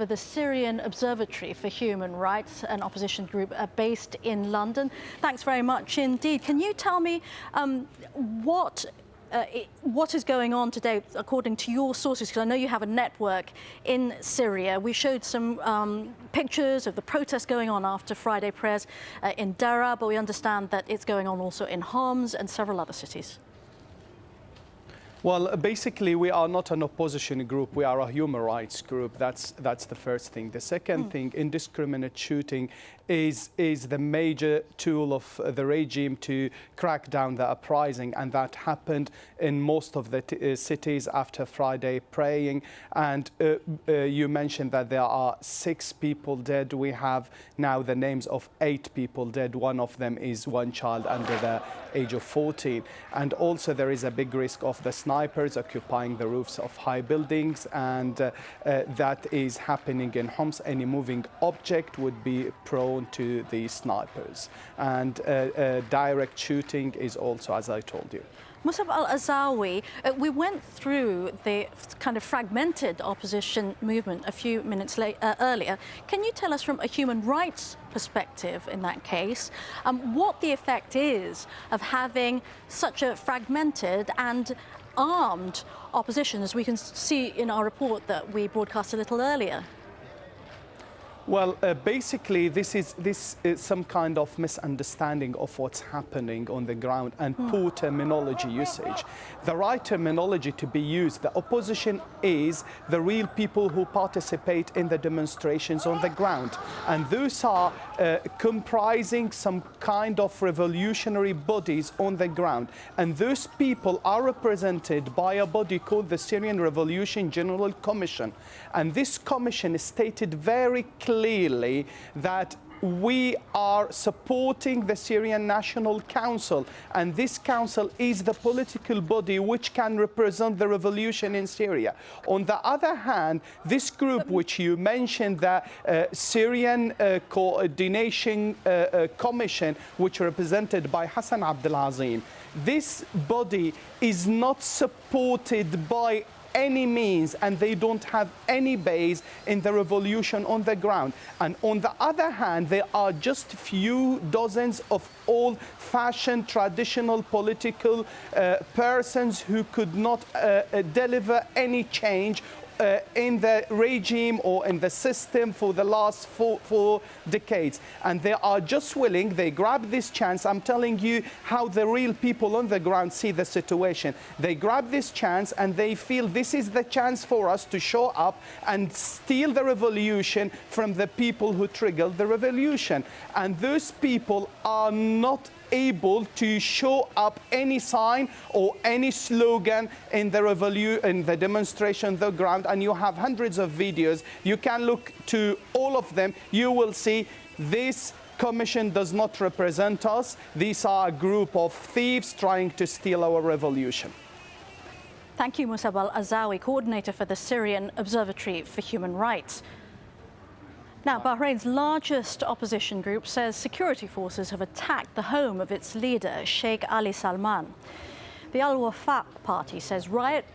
for the Syrian Observatory for Human Rights, an opposition group based in London. Thanks very much indeed. Can you tell me what is going on today, according to your sources? Because I know you have a network in Syria. We showed some pictures of the protests going on after Friday prayers in Daraa, but we understand that it's going on also in Homs and several other cities. Well, basically, we are not an opposition group. We are a human rights group. That's the first thing. The second thing, indiscriminate shooting is the major tool of the regime to crack down the uprising, and that happened in most of the cities after Friday praying. And you mentioned that there are 6 people dead. We have now the names of 8 people dead. One of them is one child under the age of 14. And also there is a big risk of the snipers occupying the roofs of high buildings, and that is happening in Homs. Any moving object would be prone to the snipers, and direct shooting is also, as I told you. Mousab al-Azzawi, we went through the kind of fragmented opposition movement a few minutes earlier. Can you tell us from a human rights perspective in that case what the effect is of having such a fragmented and armed opposition, as we can see in our report that we broadcast a little earlier? Well, basically, this is some kind of misunderstanding of what's happening on the ground and poor terminology usage. The right terminology to be used, the opposition is the real people who participate in the demonstrations on the ground. And those are comprising some kind of revolutionary bodies on the ground. And those people are represented by a body called the Syrian Revolution General Commission. And this commission stated very clearly that we are supporting the Syrian National Council, and this council is the political body which can represent the revolution in Syria. On the other hand, this group which you mentioned, the Syrian Coordination Commission, which represented by Hassan Abdelazim, this body is not supported by any means, and they don't have any base in the revolution on the ground. And on the other hand, there are just few dozens of old-fashioned traditional political persons who could not deliver any change in the regime or in the system for the last four decades. And they are just willing, they grab this chance. I'm telling you how the real people on the ground see the situation. They grab this chance and they feel this is the chance for us to show up and steal the revolution from the people who triggered the revolution. And those people are not able to show up any sign or any slogan in the demonstration on the ground. And you have hundreds of videos. You can look to all of them. You will see this commission does not represent us. These are a group of thieves trying to steal our revolution. Thank you, Mousab al-Azzawi, coordinator for the Syrian Observatory for Human Rights. Now, Bahrain's largest opposition group says security forces have attacked the home of its leader, Sheikh Ali Salman. The Al-Wafaq party says riot